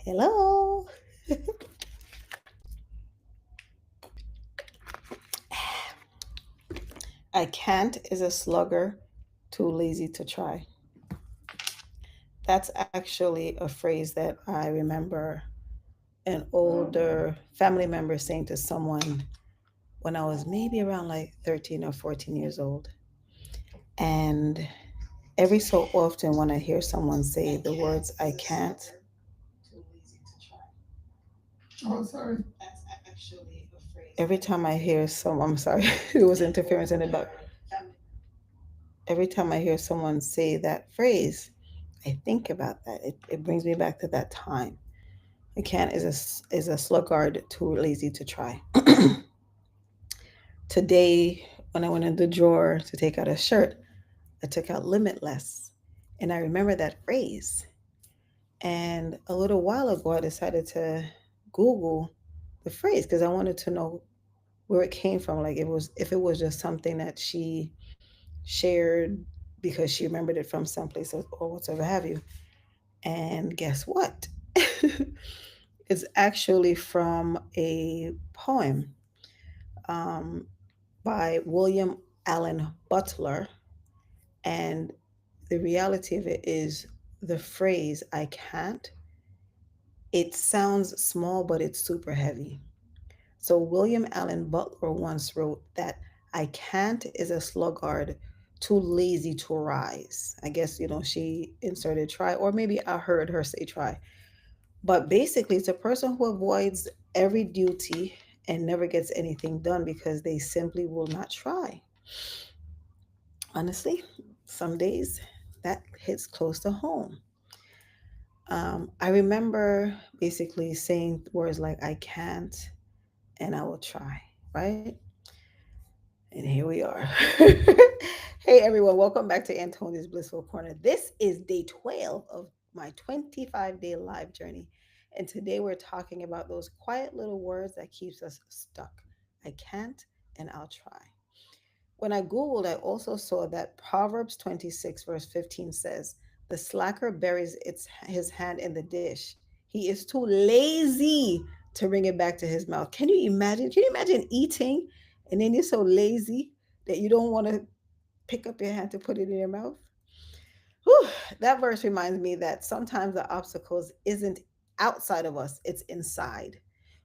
Hello. I can't is a slugger, too lazy to try. That's actually a phrase that I remember an older family member saying to someone when I was maybe around like 13 or 14 years old. And every so often, when I hear someone say the words I can't, Oh, sorry. every time I hear some, I'm sorry, it was interference in the back. Every time I hear someone say that phrase, I think about that. It brings me back to that time. A can is a sluggard too lazy to try. Today, when I went in the drawer to take out a shirt, I took out limitless, and I remember that phrase. And a little while ago, I decided to Google the phrase because I wanted to know where it came from. Like if it was just something that she shared because she remembered it from someplace or whatsoever have you. And guess what? It's actually from a poem um, by William Allen Butler. And the reality of it is the phrase, I can't, it sounds small, but it's super heavy. So William Allen Butler once wrote that I can't is a sluggard too lazy to rise. I guess, she inserted try, or maybe I heard her say try. But basically, it's a person who avoids every duty and never gets anything done because they simply will not try. Honestly, some days that hits close to home. I remember basically saying words like, I can't and I will try, right? And here we are. Hey, everyone, welcome back to Antonia's Blissful Corner. This is day 12 of my 25-day live journey. And today we're talking about those quiet little words that keeps us stuck. I can't and I'll try. When I Googled, I also saw that Proverbs 26, verse 15 says, the slacker buries his hand in the dish. He is too lazy to bring it back to his mouth. Can you imagine? Can you imagine eating and then you're so lazy that you don't want to pick up your hand to put it in your mouth? Whew, that verse reminds me that sometimes the obstacles isn't outside of us, it's inside.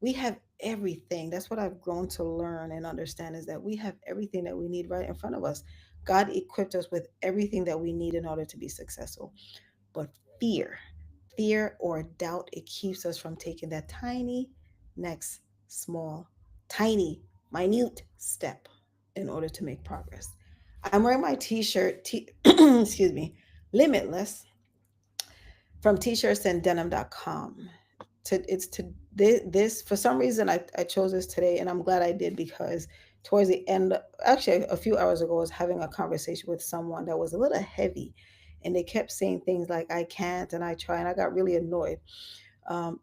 We have everything. That's what I've grown to learn and understand is that we have everything that we need right in front of us. God equipped us with everything that we need in order to be successful. But fear, fear or doubt, it keeps us from taking that tiny next small, tiny, minute step in order to make progress. I'm wearing my t-shirt, excuse me, Limitless from T-Shirts and Denim.com. It's to this for some reason I chose this today and I'm glad I did because towards the end, actually a few hours ago, I was having a conversation with someone that was a little heavy and they kept saying things like I can't and I try and I got really annoyed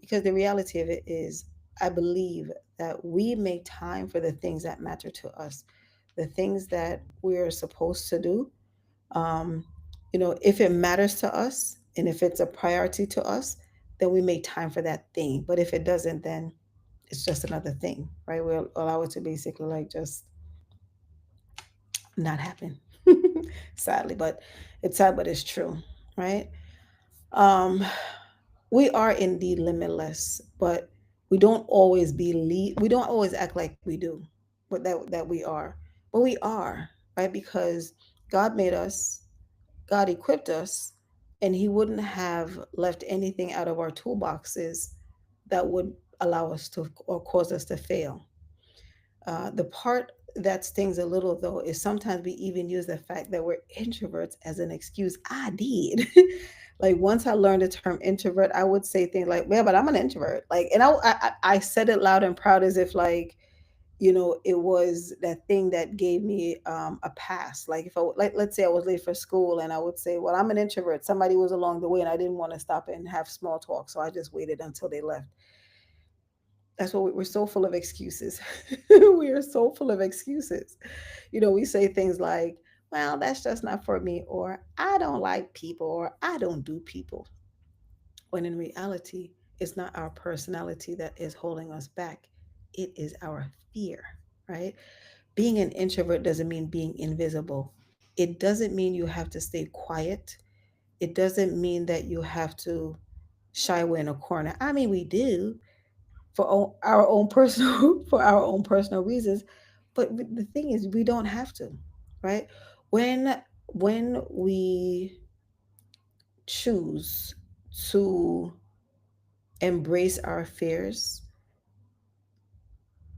because the reality of it is I believe that we make time for the things that matter to us, the things that we're supposed to do. um, if it matters to us and if it's a priority to us, then we make time for that thing. But if it doesn't, then it's just another thing, right? We'll allow it to basically like just not happen. Sadly, but it's sad, but it's true, right? Um, we are indeed limitless, but we don't always act like we do, but that we are, but we are, right? Because God made us, God equipped us, and He wouldn't have left anything out of our toolboxes that would allow us to or cause us to fail. The part that stings a little, though, is sometimes we even use the fact that we're introverts as an excuse. I did. Like once I learned the term introvert, I would say things like, "Yeah, but I'm an introvert." Like, and I said it loud and proud as if like it was that thing that gave me a pass. Like if like let's say I was late for school and I would say, well, I'm an introvert. Somebody was along the way and I didn't want to stop and have small talk, so I just waited until they left. That's what we're so full of excuses. We are so full of excuses. We say things like, well, that's just not for me, or I don't like people, or I don't do people, when in reality It's not our personality that is holding us back. It is our fear, right? Being an introvert doesn't mean being invisible. It doesn't mean you have to stay quiet. It doesn't mean that you have to shy away in a corner. I mean, we do for our own personal for our own personal reasons, but the thing is, we don't have to, right? When we choose to embrace our fears,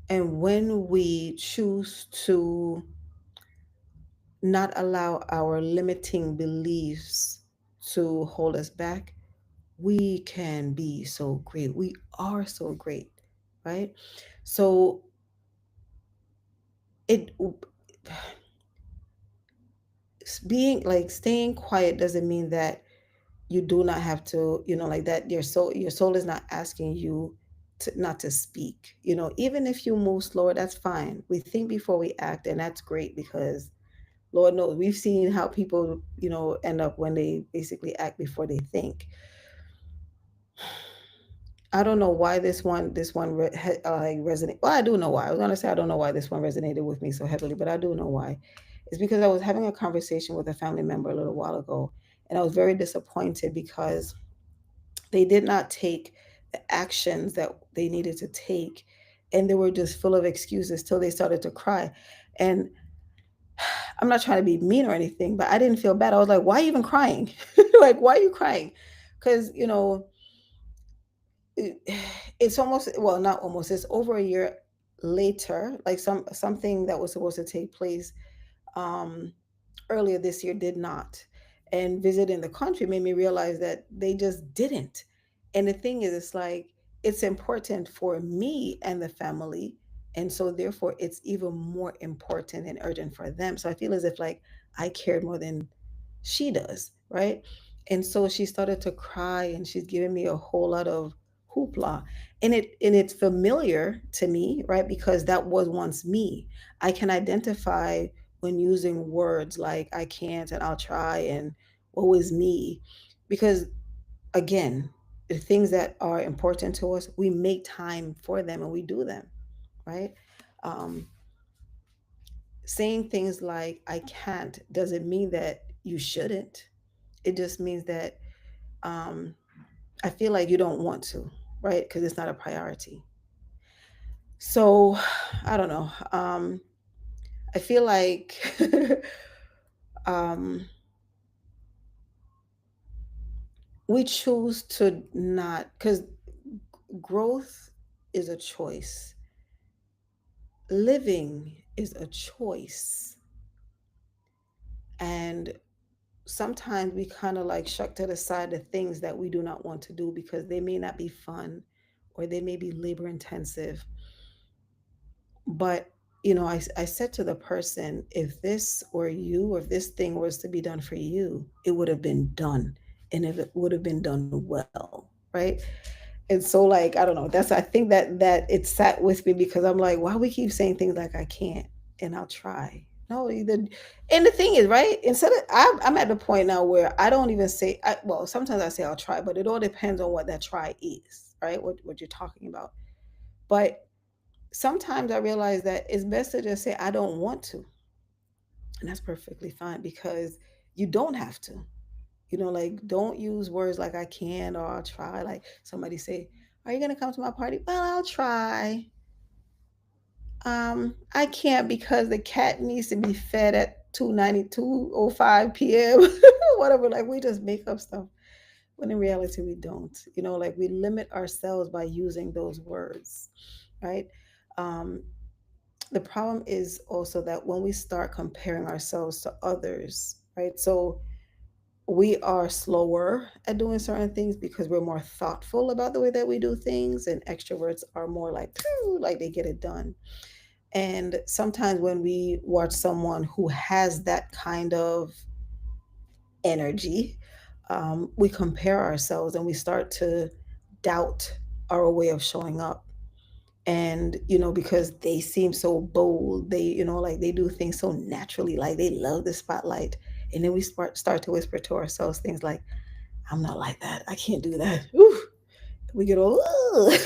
and when we choose to not allow our limiting beliefs to hold us back, we can be so great. We are so great, right? So it being like staying quiet doesn't mean that you do not have to, like that your soul is not asking you to not to speak. Even if you move slower, that's fine. We think before we act, and that's great because Lord knows we've seen how people, end up when they basically act before they think. I don't know why like resonate. Well, I do know why. I was gonna say I don't know why this one resonated with me so heavily, but I do know why. It's because I was having a conversation with a family member a little while ago, and I was very disappointed because they did not take the actions that they needed to take, and they were just full of excuses till they started to cry. And I'm not trying to be mean or anything, but I didn't feel bad. I was like, why are you even crying? Like, why are you crying? Because it, it's almost, well, not almost, it's over a year later. Like something that was supposed to take place um earlier this year did not. And visiting the country made me realize that they just didn't. And the thing is, it's like it's important for me and the family. And so therefore it's even more important and urgent for them. So I feel as if like I cared more than she does, right? And so she started to cry and she's giving me a whole lot of hoopla. And it's familiar to me, right? Because that was once me. I can identify when using words like I can't and I'll try and woe is me. Because again, the things that are important to us, we make time for them and we do them, right? Um, Saying things like I can't doesn't mean that you shouldn't. It just means that um, I feel like you don't want to, right? Because it's not a priority. So I don't know. I feel like um, we choose to not, because growth is a choice, living is a choice. And sometimes we kind of like shuck to the side the things that we do not want to do because they may not be fun or they may be labor intensive. But I said to the person, if this or you or if this thing was to be done for you, it would have been done, and if it would have been done well, right? And so like I don't know, that's, I think that it sat with me because I'm like, why we keep saying things like I can't and I'll try. No, either. And the thing is, right, instead of I'm at the point now where I don't even say well, sometimes I say I'll try, but it all depends on what that try is, right? What you're talking about. But sometimes I realize that it's best to just say I don't want to, and that's perfectly fine because you don't have to. Like don't use words like I can or I'll try. Like somebody say, "Are you gonna come to my party?" Well, I'll try. I can't because the cat needs to be fed at 2:05 p.m. Whatever. Like we just make up stuff when in reality we don't. Like we limit ourselves by using those words, right? Um, the problem is also that when we start comparing ourselves to others, right? So we are slower at doing certain things because we're more thoughtful about the way that we do things, and extroverts are more like like they get it done. And sometimes when we watch someone who has that kind of energy, we compare ourselves and we start to doubt our way of showing up. And because they seem so bold, they like they do things so naturally, like they love the spotlight. And then we start to whisper to ourselves things like, I'm not like that, I can't do that. Ooh. We get all, "Ugh."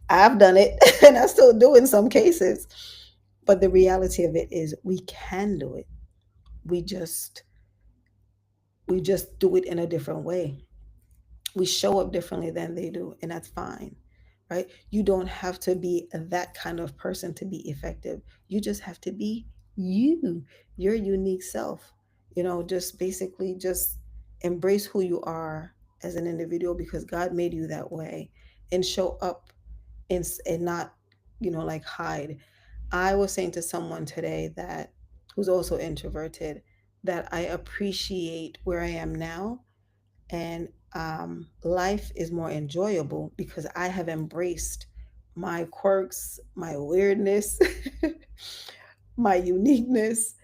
I've done it and I still do in some cases. But the reality of it is we can do it. We just we just do it in a different way. We show up differently than they do, and that's fine. Right? You don't have to be that kind of person to be effective. You just have to be you, your unique self. Just basically just embrace who you are as an individual because God made you that way, and show up and not, like hide. I was saying to someone today that who's also introverted that I appreciate where I am now, and life is more enjoyable because I have embraced my quirks, my weirdness, my uniqueness,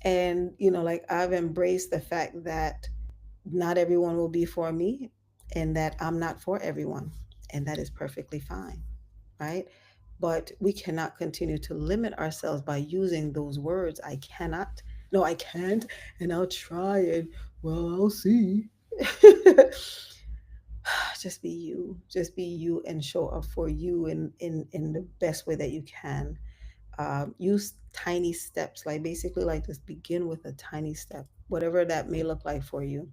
and like I've embraced the fact that not everyone will be for me, and that I'm not for everyone, and that is perfectly fine, right? But we cannot continue to limit ourselves by using those words. I cannot, no, I can't, and I'll try it. Well, I'll see. Just be you. Just be you and show up for you in the best way that you can. Use tiny steps, like basically like just begin with a tiny step, whatever that may look like for you.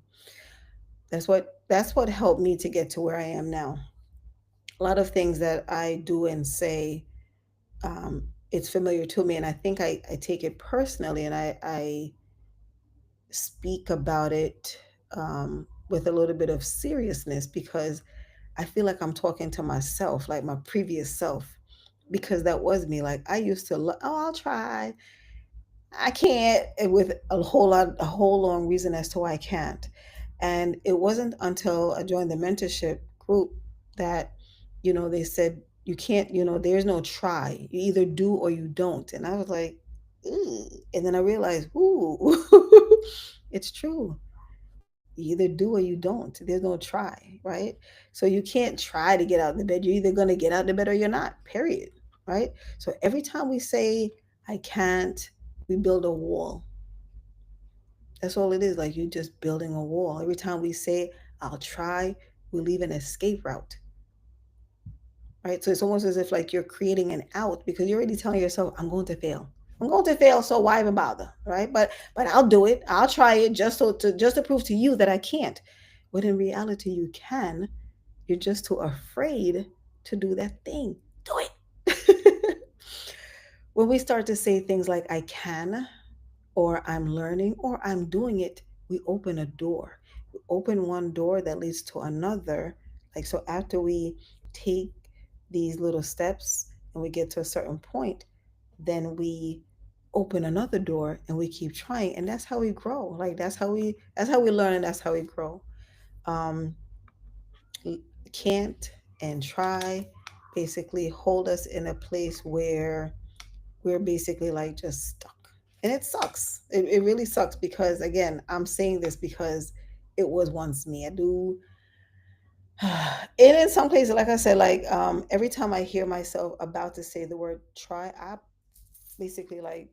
That's what helped me to get to where I am now. A lot of things that I do and say, it's familiar to me, and I think I take it personally, and I speak about it with a little bit of seriousness because I feel like I'm talking to myself, like my previous self, because that was me. Like I used to, oh, I'll try. I can't, and with a whole long reason as to why I can't. And it wasn't until I joined the mentorship group that, they said, you can't, there's no try. You either do or you don't. And I was like, "Ooh." And then I realized, ooh, it's true. You either do or you don't. There's no try, right? So you can't try to get out of the bed. You're either going to get out of the bed or you're not, period, right? So every time we say, I can't, we build a wall. That's all it is. Like you just building a wall. Every time we say, I'll try, we leave an escape route, right? So it's almost as if like you're creating an out because you're already telling yourself, I'm going to fail. I'm going to fail, so why even bother, right? But I'll do it. I'll try it just to prove to you that I can't. But in reality, you can. You're just too afraid to do that thing. Do it. When we start to say things like I can, or I'm learning, or I'm doing it, we open a door. We open one door that leads to another. Like, so after we take these little steps and we get to a certain point, then we open another door and we keep trying. And that's how we grow. Like, that's how we learn, and that's how we grow. Um, can't and try basically hold us in a place where we're basically like just stuck. And it sucks. It really sucks because, again, I'm saying this because it was once me. I do. And in some cases, like I said, like every time I hear myself about to say the word try, I basically like,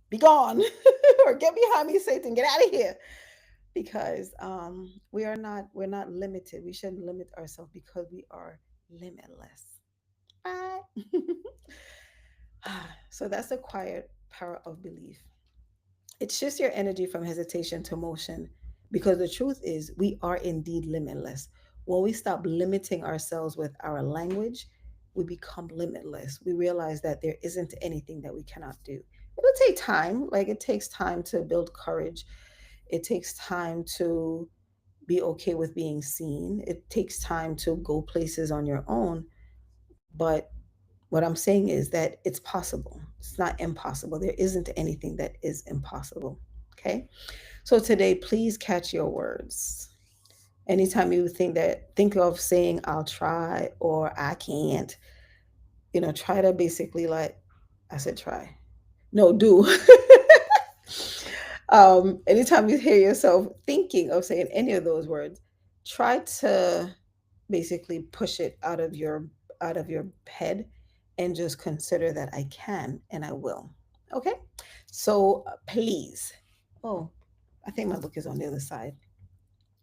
be gone or get behind me, Satan, get out of here. Because we're not limited. We shouldn't limit ourselves because we are limitless. Right? So that's the quiet power of belief. It shifts your energy from hesitation to motion because the truth is, we are indeed limitless. When we stop limiting ourselves with our language, we become limitless. We realize that there isn't anything that we cannot do. It'll take time. Like it takes time to build courage, it takes time to be okay with being seen, it takes time to go places on your own. But what I'm saying is that it's possible. It's not impossible. There isn't anything that is impossible. Okay. So today, please catch your words. Anytime you think of saying, I'll try or I can't, try to basically like, I said, try. No, do. Anytime you hear yourself thinking of saying any of those words, try to basically push it out of your head and just consider that I can and I will. Okay? So please. Oh, I think my book is on the other side.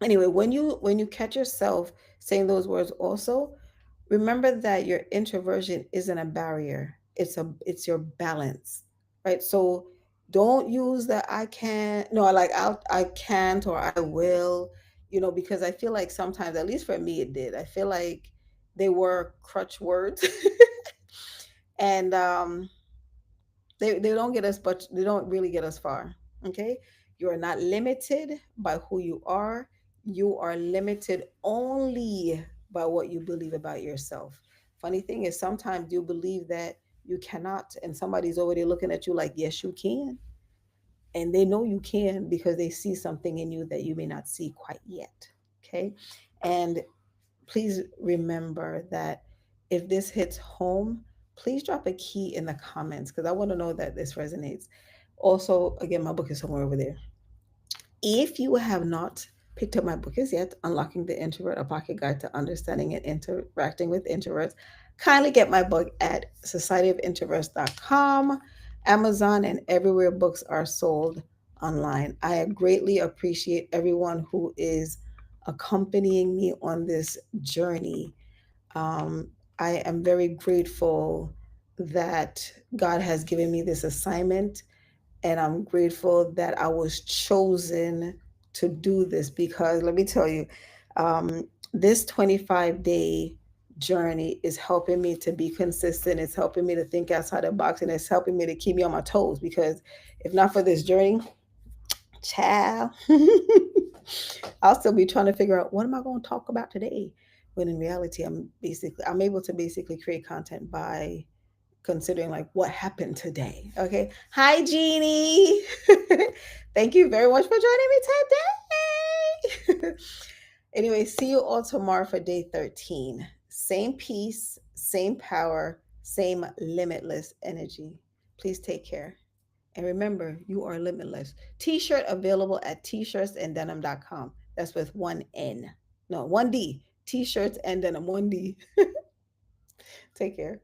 Anyway, when you catch yourself saying those words also, remember that your introversion isn't a barrier. It's your balance. Right? So don't use the I can't, no, like I can't or I will, because I feel like sometimes, at least for me it did. I feel like they were crutch words. And they don't get us, but they don't really get us far. Okay, you are not limited by who you are. You are limited only by what you believe about yourself. Funny thing is, sometimes you believe that you cannot, and somebody's over there looking at you like, yes you can, and they know you can because they see something in you that you may not see quite yet. Okay, and please remember that if this hits home, please drop a key in the comments because I want to know that this resonates. Also, again, my book is somewhere over there. If you have not picked up my book as yet, Unlocking the Introvert, a pocket guide to understanding and interacting with introverts, kindly get my book at societyofintroverts.com, Amazon, and everywhere books are sold online. I greatly appreciate everyone who is accompanying me on this journey. um, I am very grateful that God has given me this assignment, and I'm grateful that I was chosen to do this because let me tell you, this 25-day journey is helping me to be consistent. It's helping me to think outside the box, and it's helping me to keep me on my toes because if not for this journey, child, I'll still be trying to figure out what am I going to talk about today. When in reality, I'm able to basically create content by considering like what happened today. Okay. Hi, Jeannie. Thank you very much for joining me today. Anyway, see you all tomorrow for day 13. Same peace, same power, same limitless energy. Please take care. And remember, you are limitless. T-shirt available at t-shirtsanddenim.com. That's with one N. No, one D. T-shirts and denim, one D. Take care.